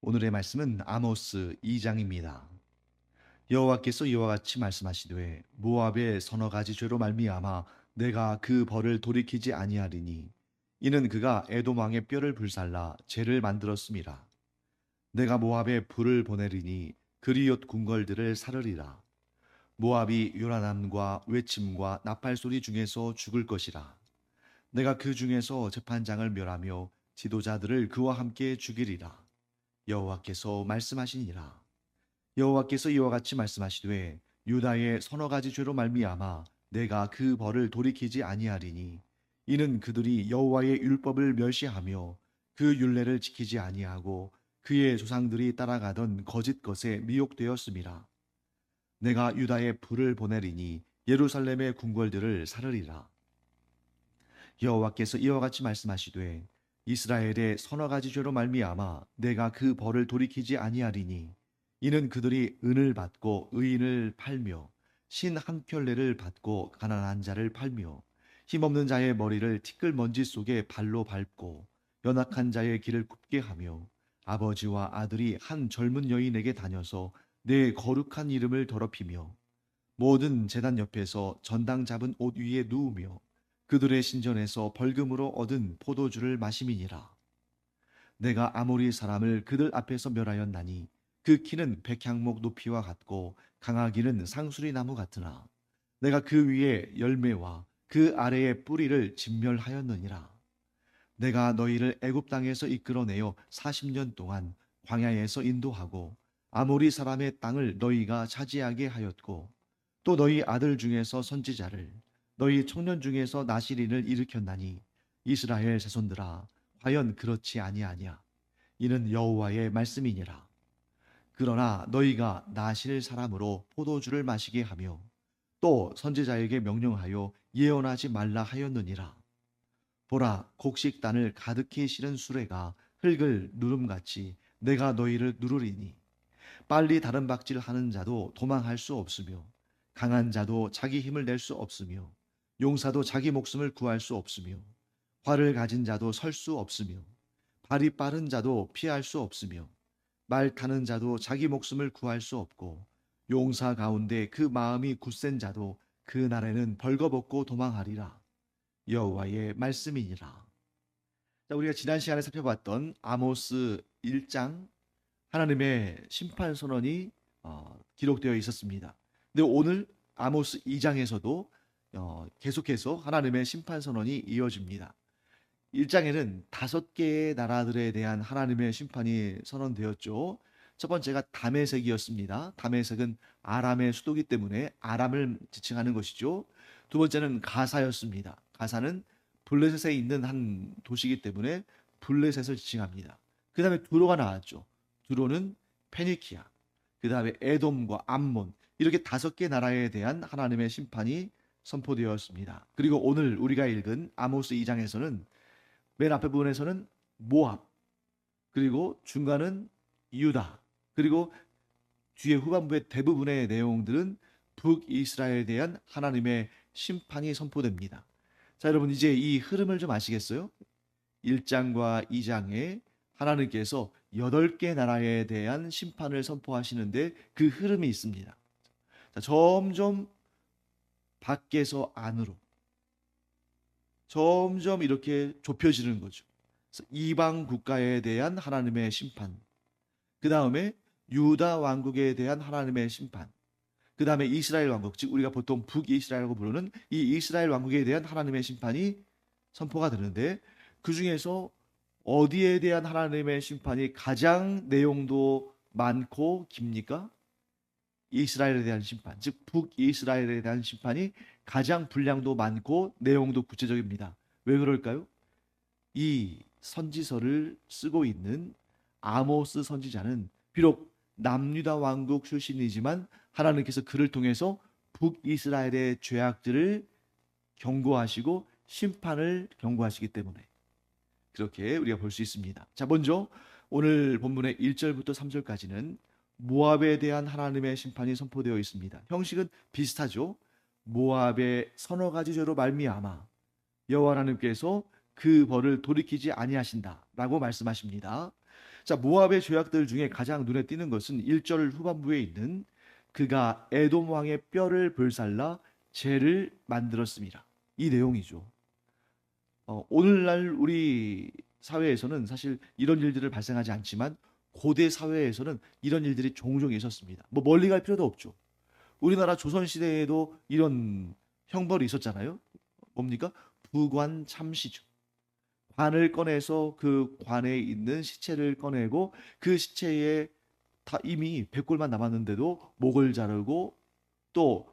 오늘의 말씀은 아모스 2장입니다. 여호와께서 이와 같이 말씀하시되 모압의 서너 가지 죄로 말미암아 내가 그 벌을 돌이키지 아니하리니 이는 그가 에돔 왕의 뼈를 불살라 죄를 만들었음이라. 내가 모압에 불을 보내리니 그리옷 궁궐들을 사르리라. 모압이 요란함과 외침과 나팔 소리 중에서 죽을 것이라. 내가 그 중에서 재판장을 멸하며 지도자들을 그와 함께 죽이리라. 여호와께서 말씀하시니라. 여호와께서 이와 같이 말씀하시되 유다의 서너 가지 죄로 말미암아 내가 그 벌을 돌이키지 아니하리니 이는 그들이 여호와의 율법을 멸시하며 그 율례를 지키지 아니하고 그의 조상들이 따라가던 거짓 것에 미혹되었음이라. 내가 유다에 불을 보내리니 예루살렘의 궁궐들을 사르리라. 여호와께서 이와 같이 말씀하시되 이스라엘의 서너 가지 죄로 말미암아 내가 그 벌을 돌이키지 아니하리니 이는 그들이 은을 받고 의인을 팔며 신 한 켤레를 받고 가난한 자를 팔며 힘없는 자의 머리를 티끌 먼지 속에 발로 밟고 연약한 자의 길을 굽게 하며 아버지와 아들이 한 젊은 여인에게 다녀서 내 거룩한 이름을 더럽히며 모든 제단 옆에서 전당 잡은 옷 위에 누우며 그들의 신전에서 벌금으로 얻은 포도주를 마심이니라. 내가 아모리 사람을 그들 앞에서 멸하였나니 그 키는 백향목 높이와 같고 강하기는 상수리 나무 같으나 내가 그 위에 열매와 그 아래의 뿌리를 진멸하였느니라. 내가 너희를 애굽 땅에서 이끌어내어 40년 동안 광야에서 인도하고 아모리 사람의 땅을 너희가 차지하게 하였고 또 너희 아들 중에서 선지자를 너희 청년 중에서 나시린을 일으켰나니 이스라엘 자손들아 과연 그렇지 아니하냐. 이는 여호와의 말씀이니라. 그러나 너희가 나실 사람으로 포도주를 마시게 하며 또 선지자에게 명령하여 예언하지 말라 하였느니라. 보라, 곡식단을 가득히 실은 수레가 흙을 누름같이 내가 너희를 누르리니 빨리 다른 박질하는 자도 도망할 수 없으며 강한 자도 자기 힘을 낼 수 없으며 용사도 자기 목숨을 구할 수 없으며 활을 가진 자도 설 수 없으며 발이 빠른 자도 피할 수 없으며 말 타는 자도 자기 목숨을 구할 수 없고 용사 가운데 그 마음이 굳센 자도 그 날에는 벌거벗고 도망하리라. 여호와의 말씀이니라. 자, 우리가 지난 시간에 살펴봤던 아모스 1장 하나님의 심판 선언이 기록되어 있었습니다. 근데 오늘 아모스 2장에서도 계속해서 하나님의 심판 선언이 이어집니다. 1장에는 5개의 나라들에 대한 하나님의 심판이 선언되었죠. 첫 번째가 다메섹이었습니다. 다메섹은 아람의 수도기 때문에 아람을 지칭하는 것이죠. 두 번째는 가사였습니다. 가사는 블레셋에 있는 한 도시이기 때문에 블레셋을 지칭합니다. 그 다음에 두로가 나왔죠. 두로는 페니키아, 그 다음에 에돔과 암몬, 이렇게 5개 나라에 대한 하나님의 심판이 선포되었습니다. 그리고 오늘 우리가 읽은 아모스 2장에서는 맨 앞에 부분에서는 모압, 그리고 중간은 유다, 그리고 뒤에 후반부의 대부분의 내용들은 북이스라엘에 대한 하나님의 심판이 선포됩니다. 자, 여러분 이제 이 흐름을 좀 아시겠어요? 1장과 2장에 하나님께서 8개 나라에 대한 심판을 선포하시는데 그 흐름이 있습니다. 자, 점점 밖에서 안으로 점점 이렇게 좁혀지는 거죠. 그래서 이방 국가에 대한 하나님의 심판, 그 다음에 유다 왕국에 대한 하나님의 심판, 그 다음에 이스라엘 왕국, 즉 우리가 보통 북이스라엘이라고 부르는 이 이스라엘 왕국에 대한 하나님의 심판이 선포가 되는데 그 중에서 어디에 대한 하나님의 심판이 가장 내용도 많고 깁니까? 이스라엘에 대한 심판, 즉 북이스라엘에 대한 심판이 가장 분량도 많고 내용도 구체적입니다. 왜 그럴까요? 이 선지서를 쓰고 있는 아모스 선지자는 비록 남유다 왕국 출신이지만 하나님께서 그를 통해서 북이스라엘의 죄악들을 경고하시고 심판을 경고하시기 때문에 그렇게 우리가 볼 수 있습니다. 자, 먼저 오늘 본문의 1절부터 3절까지는 모압에 대한 하나님의 심판이 선포되어 있습니다. 형식은 비슷하죠. 모압의 서너 가지 죄로 말미암아 여호와 하나님께서 그 벌을 돌이키지 아니하신다라고 말씀하십니다. 자, 모압의 죄악들 중에 가장 눈에 띄는 것은 1절 후반부에 있는 그가 에돔 왕의 뼈를 불살라 죄를 만들었습니다. 이 내용이죠. 오늘날 우리 사회에서는 사실 이런 일들을 발생하지 않지만 고대 사회에서는 이런 일들이 종종 있었습니다. 뭐 멀리 갈 필요도 없죠. 우리나라 조선 시대에도 이런 형벌이 있었잖아요. 뭡니까? 부관 참시죠. 관을 꺼내서 그 관에 있는 시체를 꺼내고 그 시체에 다 이미 백골만 남았는데도 목을 자르고 또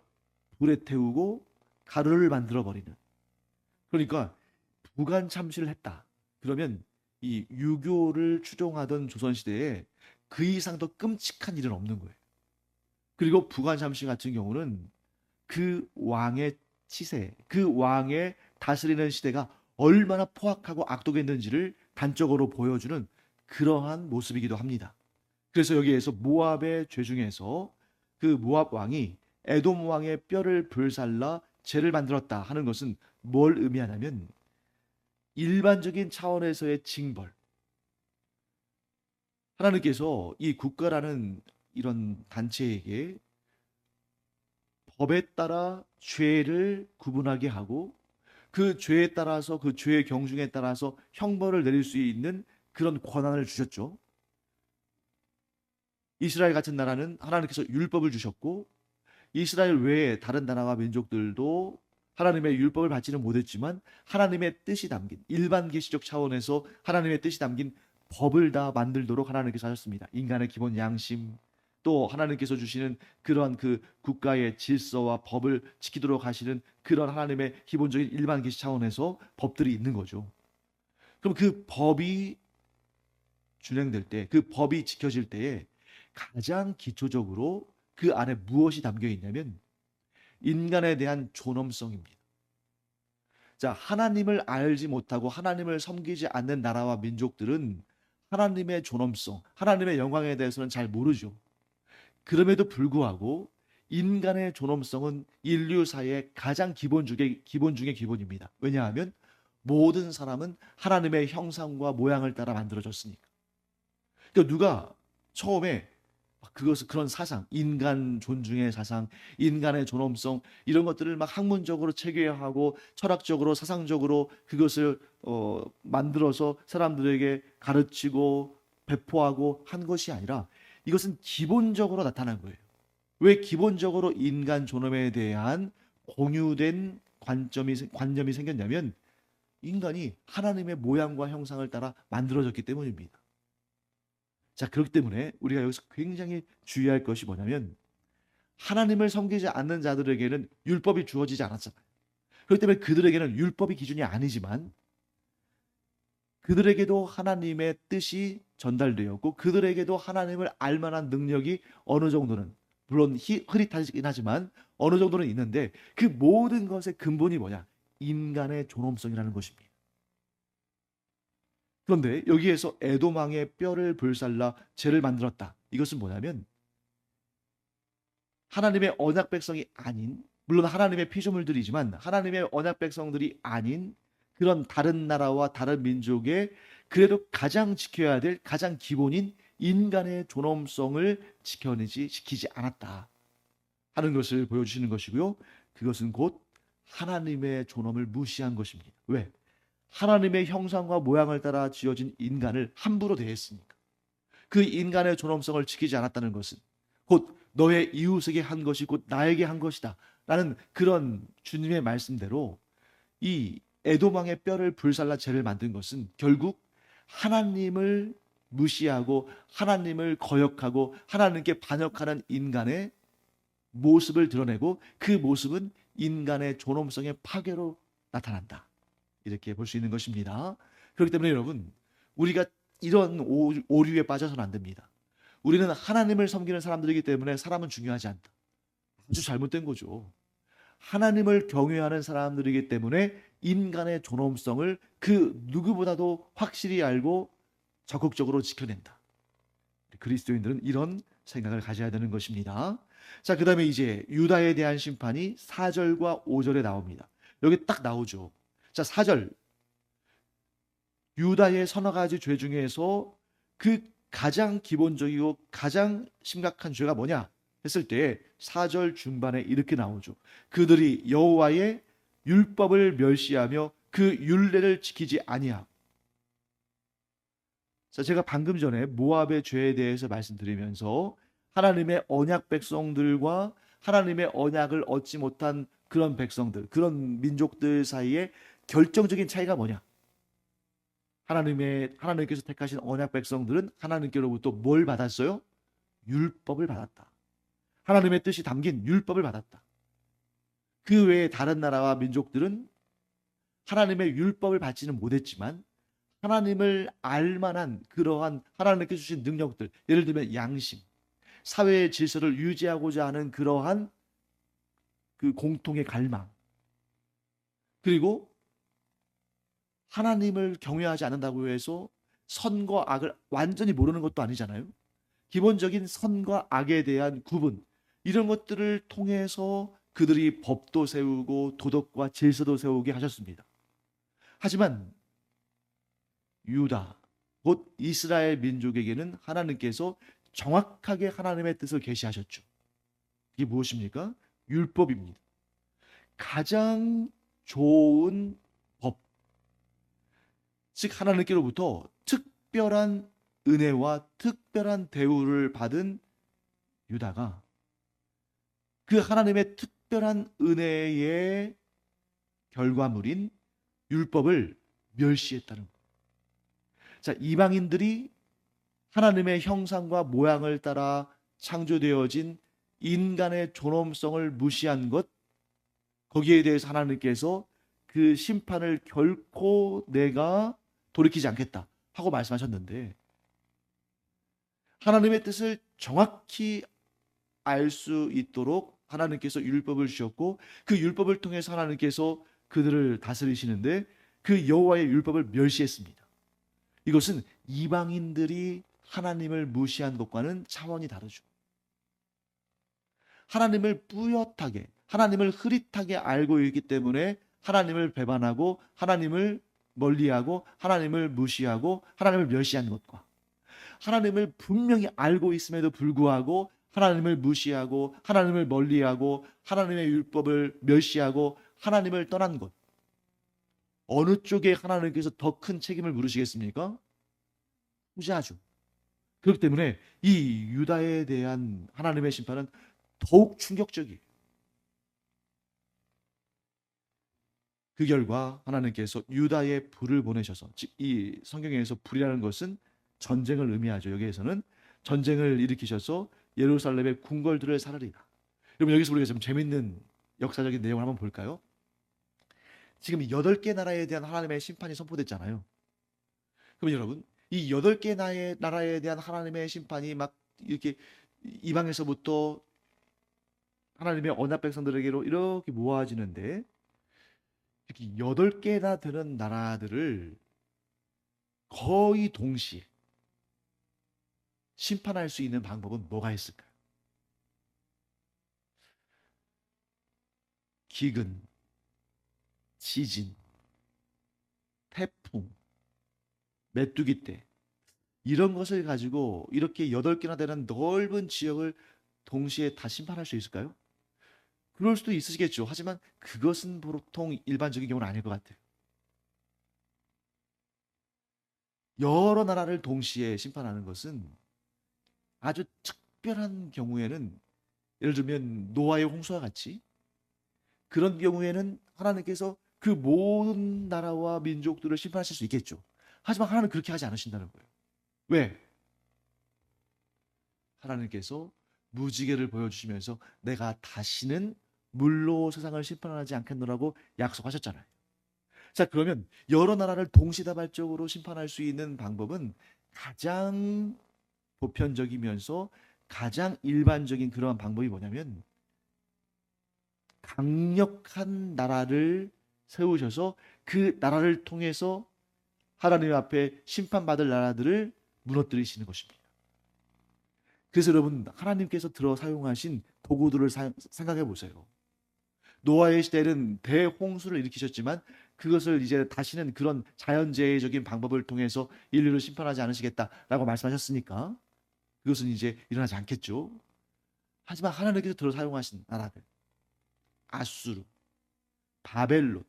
불에 태우고 가루를 만들어 버리는. 그러니까 부관 참시를 했다. 그러면 이 유교를 추종하던 조선 시대에 그 이상 더 끔찍한 일은 없는 거예요. 그리고 부관 참시 같은 경우는 그 왕의 치세, 그 왕의 다스리는 시대가 얼마나 포악하고 악독했는지를 단적으로 보여주는 그러한 모습이기도 합니다. 그래서 여기에서 모압의 죄 중에서 그 모압 왕이 에돔 왕의 뼈를 불살라 죄를 만들었다 하는 것은 뭘 의미하냐면 일반적인 차원에서의 징벌. 하나님께서 이 국가라는 이런 단체에게 법에 따라 죄를 구분하게 하고 그 죄에 따라서 그 죄의 경중에 따라서 형벌을 내릴 수 있는 그런 권한을 주셨죠. 이스라엘 같은 나라는 하나님께서 율법을 주셨고 이스라엘 외에 다른 나라와 민족들도 하나님의 율법을 받지는 못했지만 하나님의 뜻이 담긴 일반 계시적 차원에서 하나님의 뜻이 담긴 법을 다 만들도록 하나님께서 하셨습니다. 인간의 기본 양심, 또 하나님께서 주시는 그러한 그 국가의 질서와 법을 지키도록 하시는 그런 하나님의 기본적인 일반 계시 차원에서 법들이 있는 거죠. 그럼 그 법이 준행될 때, 그 법이 지켜질 때에 가장 기초적으로 그 안에 무엇이 담겨 있냐면 인간에 대한 존엄성입니다. 자, 하나님을 알지 못하고 하나님을 섬기지 않는 나라와 민족들은 하나님의 존엄성, 하나님의 영광에 대해서는 잘 모르죠. 그럼에도 불구하고 인간의 존엄성은 인류사의 가장 기본 중의 기본입니다. 왜냐하면 모든 사람은 하나님의 형상과 모양을 따라 만들어졌으니까. 그러니까 누가 처음에 그것을 그런 사상, 인간 존중의 사상, 인간의 존엄성 이런 것들을 막 학문적으로 체계화하고 철학적으로 사상적으로 그것을 만들어서 사람들에게 가르치고 배포하고 한 것이 아니라 이것은 기본적으로 나타난 거예요. 왜 기본적으로 인간 존엄에 대한 공유된 관념이 생겼냐면 인간이 하나님의 모양과 형상을 따라 만들어졌기 때문입니다. 자, 그렇기 때문에 우리가 여기서 굉장히 주의할 것이 뭐냐면 하나님을 섬기지 않는 자들에게는 율법이 주어지지 않았잖아요. 그렇기 때문에 그들에게는 율법이 기준이 아니지만 그들에게도 하나님의 뜻이 전달되었고 그들에게도 하나님을 알 만한 능력이 어느 정도는 물론 흐릿하긴 하지만 어느 정도는 있는데 그 모든 것의 근본이 뭐냐? 인간의 존엄성이라는 것입니다. 그런데 여기에서 에돔 왕의 뼈를 불살라 죄를 만들었다. 이것은 뭐냐면 하나님의 언약 백성이 아닌 물론 하나님의 피조물들이지만 하나님의 언약 백성들이 아닌 그런 다른 나라와 다른 민족의 그래도 가장 지켜야 될 가장 기본인 인간의 존엄성을 지키지 않았다 하는 것을 보여주시는 것이고요. 그것은 곧 하나님의 존엄을 무시한 것입니다. 왜? 하나님의 형상과 모양을 따라 지어진 인간을 함부로 대했으니까. 그 인간의 존엄성을 지키지 않았다는 것은 곧 너의 이웃에게 한 것이 곧 나에게 한 것이다 라는 그런 주님의 말씀대로 이 에돔 왕의 뼈를 불살라 죄를 만든 것은 결국 하나님을 무시하고 하나님을 거역하고 하나님께 반역하는 인간의 모습을 드러내고 그 모습은 인간의 존엄성의 파괴로 나타난다. 이렇게 볼 수 있는 것입니다. 그렇기 때문에 여러분, 우리가 이런 오류에 빠져서는 안 됩니다. 우리는 하나님을 섬기는 사람들이기 때문에 사람은 중요하지 않다. 아주 잘못된 거죠. 하나님을 경외하는 사람들이기 때문에 인간의 존엄성을 그 누구보다도 확실히 알고 적극적으로 지켜낸다. 그리스도인들은 이런 생각을 가져야 되는 것입니다. 자, 그 다음에 이제 유다에 대한 심판이 4절과 5절에 나옵니다. 여기 딱 나오죠. 자, 4절. 유다의 서너 가지 죄 중에서 그 가장 기본적이고 가장 심각한 죄가 뭐냐 했을 때 4절 중반에 이렇게 나오죠. 그들이 여호와의 율법을 멸시하며 그 율례를 지키지 아니하고. 자, 제가 방금 전에 모압의 죄에 대해서 말씀드리면서 하나님의 언약 백성들과 하나님의 언약을 얻지 못한 그런 백성들, 그런 민족들 사이에 결정적인 차이가 뭐냐? 하나님께서 택하신 언약 백성들은 하나님께로부터 뭘 받았어요? 율법을 받았다. 하나님의 뜻이 담긴 율법을 받았다. 그 외에 다른 나라와 민족들은 하나님의 율법을 받지는 못했지만 하나님을 알만한 그러한 하나님께서 주신 능력들, 예를 들면 양심, 사회의 질서를 유지하고자 하는 그러한 그 공통의 갈망, 그리고 하나님을 경외하지 않는다고 해서 선과 악을 완전히 모르는 것도 아니잖아요. 기본적인 선과 악에 대한 구분, 이런 것들을 통해서 그들이 법도 세우고 도덕과 질서도 세우게 하셨습니다. 하지만 유다, 곧 이스라엘 민족에게는 하나님께서 정확하게 하나님의 뜻을 계시하셨죠. 이게 무엇입니까? 율법입니다. 가장 좋은 법, 즉 하나님께로부터 특별한 은혜와 특별한 대우를 받은 유다가 그 하나님의 특별한 은혜의 결과물인 율법을 멸시했다는 것. 자, 이방인들이 하나님의 형상과 모양을 따라 창조되어진 인간의 존엄성을 무시한 것, 거기에 대해서 하나님께서 그 심판을 결코 내가 돌이키지 않겠다 하고 말씀하셨는데, 하나님의 뜻을 정확히 알 수 있도록 하나님께서 율법을 주셨고, 그 율법을 통해서 하나님께서 그들을 다스리시는데 그 여호와의 율법을 멸시했습니다. 이것은 이방인들이 하나님을 무시한 것과는 차원이 다르죠. 하나님을 뿌옇하게, 하나님을 흐릿하게 알고 있기 때문에 하나님을 배반하고 하나님을 멀리하고 하나님을 무시하고 하나님을 멸시하는 것과, 하나님을 분명히 알고 있음에도 불구하고 하나님을 무시하고 하나님을 멀리하고 하나님의 율법을 멸시하고 하나님을 떠난 것, 어느 쪽에 하나님께서 더 큰 책임을 물으시겠습니까? 후자죠. 그렇기 때문에 이 유다에 대한 하나님의 심판은 더욱 충격적이에요. 그 결과 하나님께서 유다에 불을 보내셔서, 즉 이 성경에서 불이라는 것은 전쟁을 의미하죠. 여기에서는 전쟁을 일으키셔서 예루살렘의 궁궐들을 사르리라. 여러분, 여기서 우리가 좀 재밌는 역사적인 내용을 한번 볼까요? 지금 8개 나라에 대한 하나님의 심판이 선포됐잖아요. 그럼 여러분, 이 8개 나라에 대한 하나님의 심판이 막 이렇게 이방에서부터 하나님의 언약 백성들에게로 이렇게 모아지는데, 이렇게 8개나 되는 나라들을 거의 동시에 심판할 수 있는 방법은 뭐가 있을까요? 기근, 지진, 태풍, 메뚜기 떼, 이런 것을 가지고 이렇게 8개나 되는 넓은 지역을 동시에 다 심판할 수 있을까요? 그럴 수도 있으시겠죠. 하지만 그것은 보통 일반적인 경우는 아닐 것 같아요. 여러 나라를 동시에 심판하는 것은 아주 특별한 경우에는, 예를 들면 노아의 홍수와 같이, 그런 경우에는 하나님께서 그 모든 나라와 민족들을 심판하실 수 있겠죠. 하지만 하나님은 그렇게 하지 않으신다는 거예요. 왜? 하나님께서 무지개를 보여주시면서 내가 다시는 물로 세상을 심판하지 않겠노라고 약속하셨잖아요. 자, 그러면 여러 나라를 동시다발적으로 심판할 수 있는 방법은 가장 보편적이면서 가장 일반적인 그러한 방법이 뭐냐면, 강력한 나라를 세우셔서 그 나라를 통해서 하나님 앞에 심판받을 나라들을 무너뜨리시는 것입니다. 그래서 여러분, 하나님께서 들어 사용하신 도구들을 생각해 보세요. 노아의 시대에는 대홍수를 일으키셨지만 그것을 이제 다시는 그런 자연재해적인 방법을 통해서 인류를 심판하지 않으시겠다라고 말씀하셨으니까 그것은 이제 일어나지 않겠죠. 하지만 하나님께서 들어 사용하신 나라들, 아수르, 바벨론,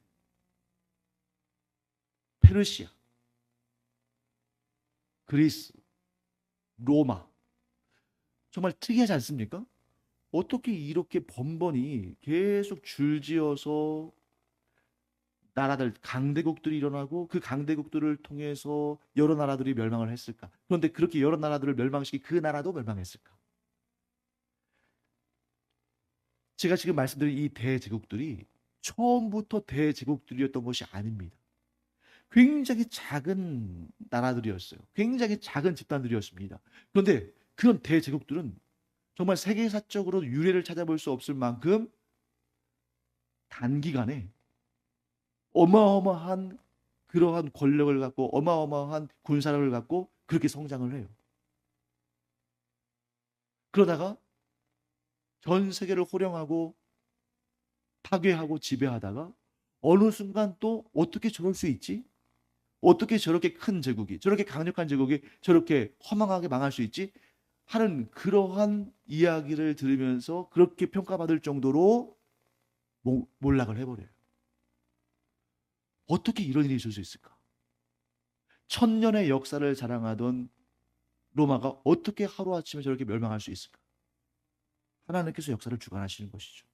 페르시아, 그리스, 로마, 정말 특이하지 않습니까? 어떻게 이렇게 번번이 계속 줄지어서 나라들, 강대국들이 일어나고 그 강대국들을 통해서 여러 나라들이 멸망을 했을까? 그런데 그렇게 여러 나라들을 멸망시킨 그 나라도 멸망했을까? 제가 지금 말씀드린 이 대제국들이 처음부터 대제국들이었던 것이 아닙니다. 굉장히 작은 나라들이었어요. 굉장히 작은 집단들이었습니다. 그런데 그런 대제국들은 정말 세계사적으로 유례를 찾아볼 수 없을 만큼 단기간에 어마어마한 그러한 권력을 갖고 어마어마한 군사력을 갖고 그렇게 성장을 해요. 그러다가 전 세계를 호령하고 파괴하고 지배하다가 어느 순간 또 어떻게 저럴 수 있지? 어떻게 저렇게 큰 제국이, 저렇게 강력한 제국이 저렇게 허망하게 망할 수 있지? 하는 그러한 이야기를 들으면서 그렇게 평가받을 정도로 몰락을 해버려요. 어떻게 이런 일이 있을 수 있을까? 천년의 역사를 자랑하던 로마가 어떻게 하루아침에 저렇게 멸망할 수 있을까? 하나님께서 역사를 주관하시는 것이죠.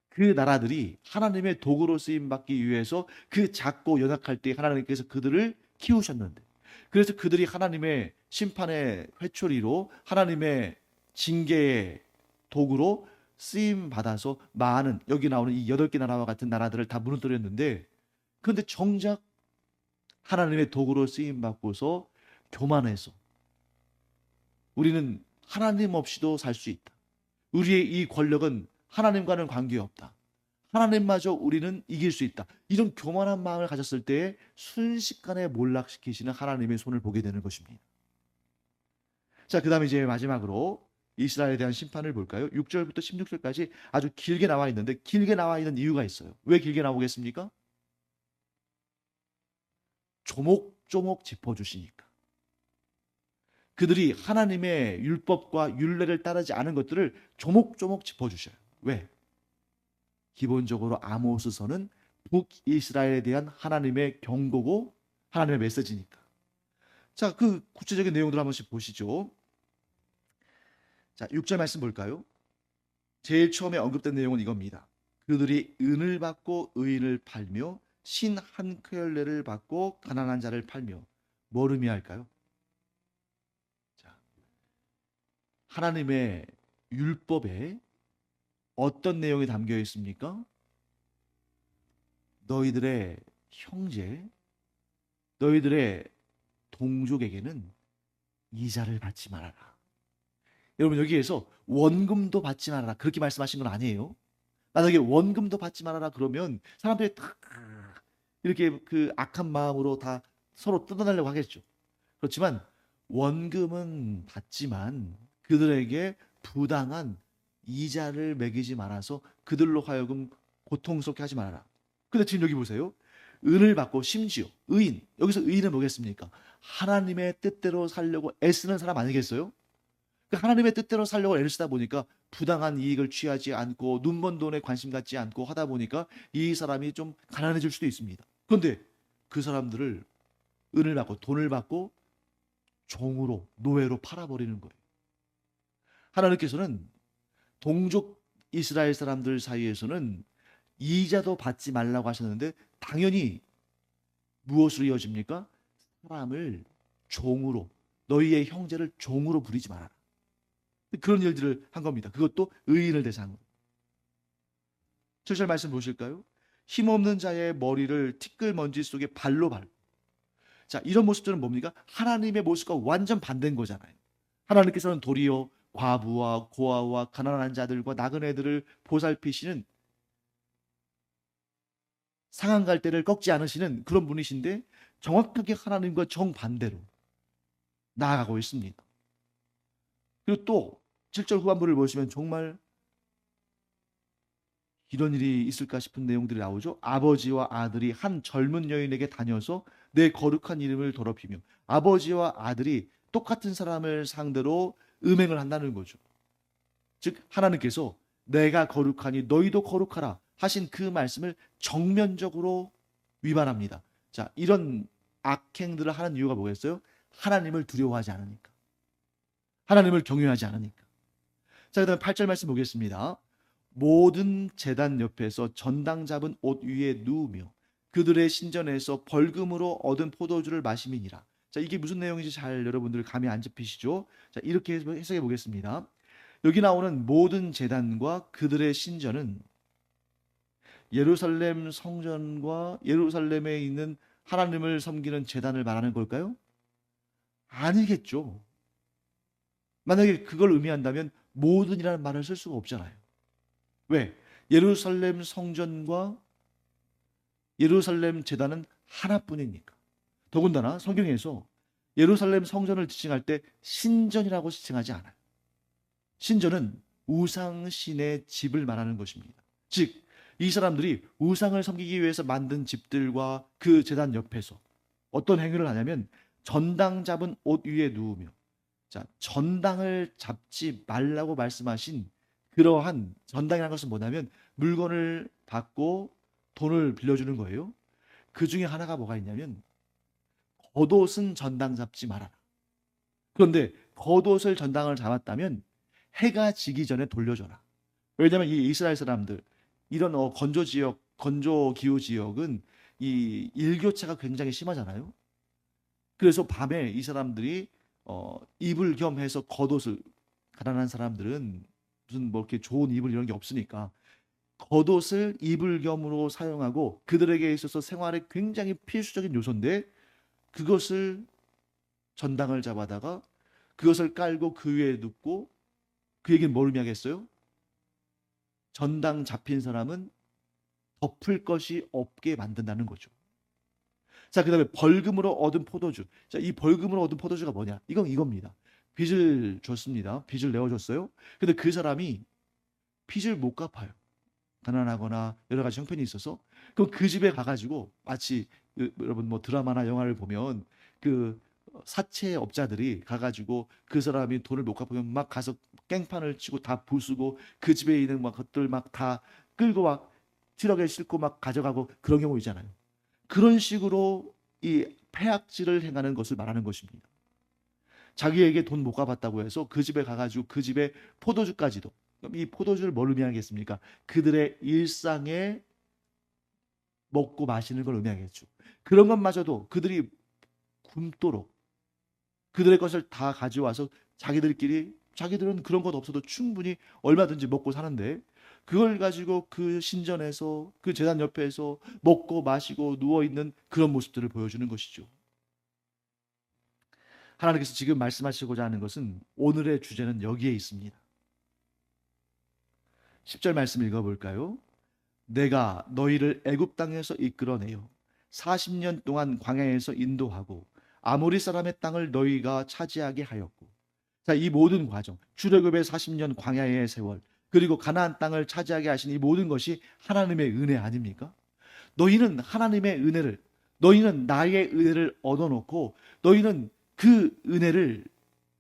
그 나라들이 하나님의 도구로 쓰임 받기 위해서 그 작고 연약할 때 하나님께서 그들을 키우셨는데, 그래서 그들이 하나님의 심판의 회초리로 하나님의 징계의 도구로 쓰임 받아서 많은 여기 나오는 이 8개 나라와 같은 나라들을 다 무너뜨렸는데, 그런데 정작 하나님의 도구로 쓰임 받고서 교만해서 우리는 하나님 없이도 살 수 있다. 우리의 이 권력은 하나님과는 관계없다. 하나님마저 우리는 이길 수 있다. 이런 교만한 마음을 가졌을 때에 순식간에 몰락시키시는 하나님의 손을 보게 되는 것입니다. 자, 그 다음에 이제 마지막으로 이스라엘에 대한 심판을 볼까요? 6절부터 16절까지 아주 길게 나와 있는데 길게 나와 있는 이유가 있어요. 왜 길게 나오겠습니까? 조목조목 짚어주시니까. 그들이 하나님의 율법과 율례를 따르지 않은 것들을 조목조목 짚어주셔요. 왜? 기본적으로 아모스서는 북이스라엘에 대한 하나님의 경고고 하나님의 메시지니까. 자, 그 구체적인 내용들 한 번씩 보시죠. 자, 6절 말씀 볼까요? 제일 처음에 언급된 내용은 이겁니다. 그들이 은을 받고 의인을 팔며 신 한 켤레를 받고 가난한 자를 팔며 뭘 의미할까요? 자, 하나님의 율법에 어떤 내용이 담겨 있습니까? 너희들의 형제, 너희들의 동족에게는 이자를 받지 말아라. 여러분 여기에서 원금도 받지 말아라 그렇게 말씀하신 건 아니에요. 만약에 원금도 받지 말아라 그러면 사람들이 다 이렇게 그 악한 마음으로 다 서로 뜯어내려고 하겠죠. 그렇지만 원금은 받지만 그들에게 부당한 이자를 매기지 말아서 그들로 하여금 고통스럽게 하지 말아라. 근데 지금 여기 보세요. 은을 받고 심지어 의인, 여기서 의인은 뭐겠습니까? 하나님의 뜻대로 살려고 애쓰는 사람 아니겠어요? 그 하나님의 뜻대로 살려고 애를 쓰다 보니까 부당한 이익을 취하지 않고 눈먼 돈에 관심 갖지 않고 하다 보니까 이 사람이 좀 가난해질 수도 있습니다. 그런데 그 사람들을 은을 받고 돈을 받고 종으로 노예로 팔아버리는 거예요. 하나님께서는 동족 이스라엘 사람들 사이에서는 이자도 받지 말라고 하셨는데 당연히 무엇으로 이어집니까? 사람을 종으로, 너희의 형제를 종으로 부리지 말아라. 그런 일들을 한 겁니다. 그것도 의인을 대상으로. 7절 말씀 보실까요? 힘없는 자의 머리를 티끌먼지 속에 발로 밟고. 자, 이런 모습들은 뭡니까? 하나님의 모습과 완전 반대인 거잖아요. 하나님께서는 도리어 과부와 고아와 가난한 자들과 나그네들을 보살피시는 상한 갈대를 꺾지 않으시는 그런 분이신데 정확하게 하나님과 정반대로 나아가고 있습니다. 그리고 또 7절 후반부를 보시면 정말 이런 일이 있을까 싶은 내용들이 나오죠. 아버지와 아들이 한 젊은 여인에게 다녀서 내 거룩한 이름을 더럽히며, 아버지와 아들이 똑같은 사람을 상대로 음행을 한다는 거죠. 즉 하나님께서 내가 거룩하니 너희도 거룩하라 하신 그 말씀을 정면적으로 위반합니다. 자, 이런 악행들을 하는 이유가 뭐겠어요? 하나님을 두려워하지 않으니까. 하나님을 경외하지 않으니까. 자, 그다음에 8절 말씀 보겠습니다. 모든 제단 옆에서 전당 잡은 옷 위에 누우며 그들의 신전에서 벌금으로 얻은 포도주를 마심이니라. 자, 이게 무슨 내용인지 잘 여러분들 감이 안 잡히시죠? 자, 이렇게 해석해 보겠습니다. 여기 나오는 모든 제단과 그들의 신전은 예루살렘 성전과 예루살렘에 있는 하나님을 섬기는 제단을 말하는 걸까요? 아니겠죠. 만약에 그걸 의미한다면 모든이라는 말을 쓸 수가 없잖아요. 왜? 예루살렘 성전과 예루살렘 제단은 하나뿐이니까. 더군다나 성경에서 예루살렘 성전을 지칭할 때 신전이라고 지칭하지 않아요. 신전은 우상신의 집을 말하는 것입니다. 즉, 이 사람들이 우상을 섬기기 위해서 만든 집들과 그 제단 옆에서 어떤 행위를 하냐면 전당 잡은 옷 위에 누우며, 자, 전당을 잡지 말라고 말씀하신 그러한 전당이라는 것은 뭐냐면 물건을 받고 돈을 빌려주는 거예요. 그 중에 하나가 뭐가 있냐면 겉옷은 전당 잡지 말아라. 그런데 겉옷을 전당을 잡았다면 해가 지기 전에 돌려줘라. 왜냐하면 이 이스라엘 사람들 이런 건조 지역, 건조 기후 지역은 이 일교차가 굉장히 심하잖아요. 그래서 밤에 이 사람들이 이불 겸 해서 겉옷을, 가난한 사람들은 무슨 뭐 이렇게 좋은 이불 이런 게 없으니까 겉옷을 이불 겸으로 사용하고 그들에게 있어서 생활에 굉장히 필수적인 요소인데, 그것을 전당을 잡아다가 그것을 깔고 그 위에 눕고, 그 얘기는 뭘 의미하겠어요? 전당 잡힌 사람은 덮을 것이 없게 만든다는 거죠. 자, 그다음에 벌금으로 얻은 포도주. 자, 이 벌금으로 얻은 포도주가 뭐냐? 이건 이겁니다. 빚을 줬습니다. 빚을 내어줬어요. 근데 그 사람이 빚을 못 갚아요. 가난하거나 여러 가지 형편이 있어서. 그럼 그 집에 가가지고 마치 여러분 뭐 드라마나 영화를 보면 그 사채업자들이 가가지고 그 사람이 돈을 못 갚으면 막 가서 깽판을 치고 다 부수고 그 집에 있는 막 것들 막 다 끌고 막 트럭에 싣고 막 가져가고 그런 경우 있잖아요. 그런 식으로 이 폐악질을 행하는 것을 말하는 것입니다. 자기에게 돈 못 갚았다고 해서 그 집에 가가지고 그 집에 포도주까지도. 그럼 이 포도주를 뭘 의미하겠습니까? 그들의 일상에 먹고 마시는 걸 의미하겠죠. 그런 것마저도 그들이 굶도록 그들의 것을 다 가져와서 자기들은 그런 것 없어도 충분히 얼마든지 먹고 사는데, 그걸 가지고 그 신전에서 그 제단 옆에서 먹고 마시고 누워 있는 그런 모습들을 보여주는 것이죠. 하나님께서 지금 말씀하시고자 하는 것은 오늘의 주제는 여기에 있습니다. 10절 말씀 읽어볼까요? 내가 너희를 애굽 땅에서 이끌어내어 40년 동안 광야에서 인도하고 아모리 사람의 땅을 너희가 차지하게 하였고. 자, 이 모든 과정, 출애굽의 40년 광야의 세월, 그리고 가나안 땅을 차지하게 하신 이 모든 것이 하나님의 은혜 아닙니까? 너희는 하나님의 은혜를, 너희는 나의 은혜를 얻어놓고 너희는 그 은혜를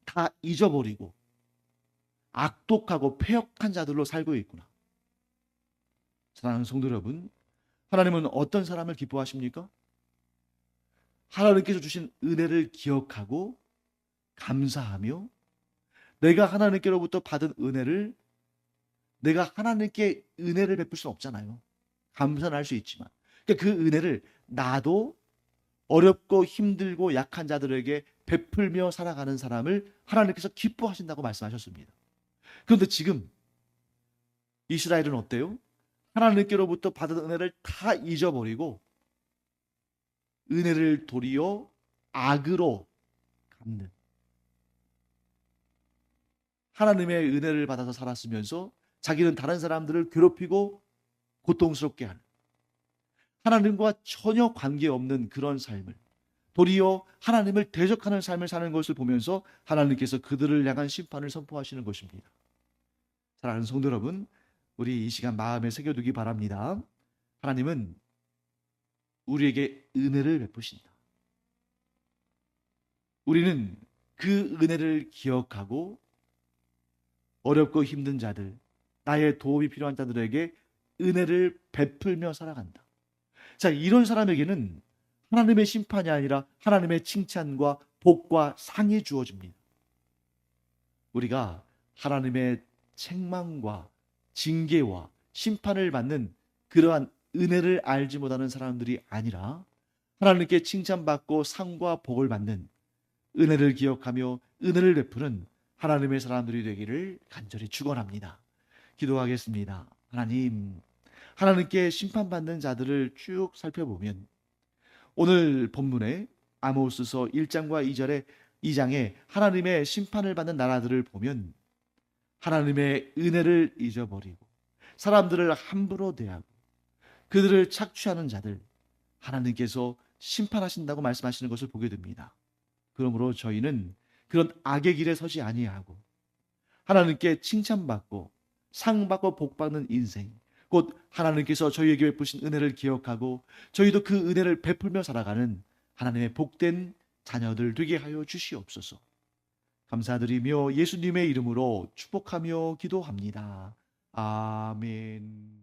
다 잊어버리고 악독하고 패역한 자들로 살고 있구나. 사랑하는 성도 여러분, 하나님은 어떤 사람을 기뻐하십니까? 하나님께서 주신 은혜를 기억하고 감사하며, 내가 하나님께로부터 받은 은혜를, 내가 하나님께 은혜를 베풀 수는 없잖아요. 감사는 할 수 있지만, 그러니까 그 은혜를 나도 어렵고 힘들고 약한 자들에게 베풀며 살아가는 사람을 하나님께서 기뻐하신다고 말씀하셨습니다. 그런데 지금 이스라엘은 어때요? 하나님께로부터 받은 은혜를 다 잊어버리고 은혜를 도리어 악으로 갚는, 하나님의 은혜를 받아서 살았으면서 자기는 다른 사람들을 괴롭히고 고통스럽게 하는, 하나님과 전혀 관계없는 그런 삶을, 도리어 하나님을 대적하는 삶을 사는 것을 보면서 하나님께서 그들을 향한 심판을 선포하시는 것입니다. 사랑하는 성도 여러분, 우리 이 시간 마음에 새겨두기 바랍니다. 하나님은 우리에게 은혜를 베푸신다. 우리는 그 은혜를 기억하고 어렵고 힘든 자들, 나의 도움이 필요한 자들에게 은혜를 베풀며 살아간다. 자, 이런 사람에게는 하나님의 심판이 아니라 하나님의 칭찬과 복과 상이 주어집니다. 우리가 하나님의 책망과 징계와 심판을 받는 그러한 은혜를 알지 못하는 사람들이 아니라 하나님께 칭찬받고 상과 복을 받는 은혜를 기억하며 은혜를 베푸는 하나님의 사람들이 되기를 간절히 축원합니다. 기도하겠습니다. 하나님, 하나님께 심판받는 자들을 쭉 살펴보면 오늘 본문에 아모스서 1장과 2장에 하나님의 심판을 받는 나라들을 보면 하나님의 은혜를 잊어버리고 사람들을 함부로 대하고 그들을 착취하는 자들 하나님께서 심판하신다고 말씀하시는 것을 보게 됩니다. 그러므로 저희는 그런 악의 길에 서지 아니하고 하나님께 칭찬받고 상받고 복받는 인생, 곧 하나님께서 저희에게 베푸신 은혜를 기억하고 저희도 그 은혜를 베풀며 살아가는 하나님의 복된 자녀들 되게 하여 주시옵소서. 감사드리며 예수님의 이름으로 축복하며 기도합니다. 아멘.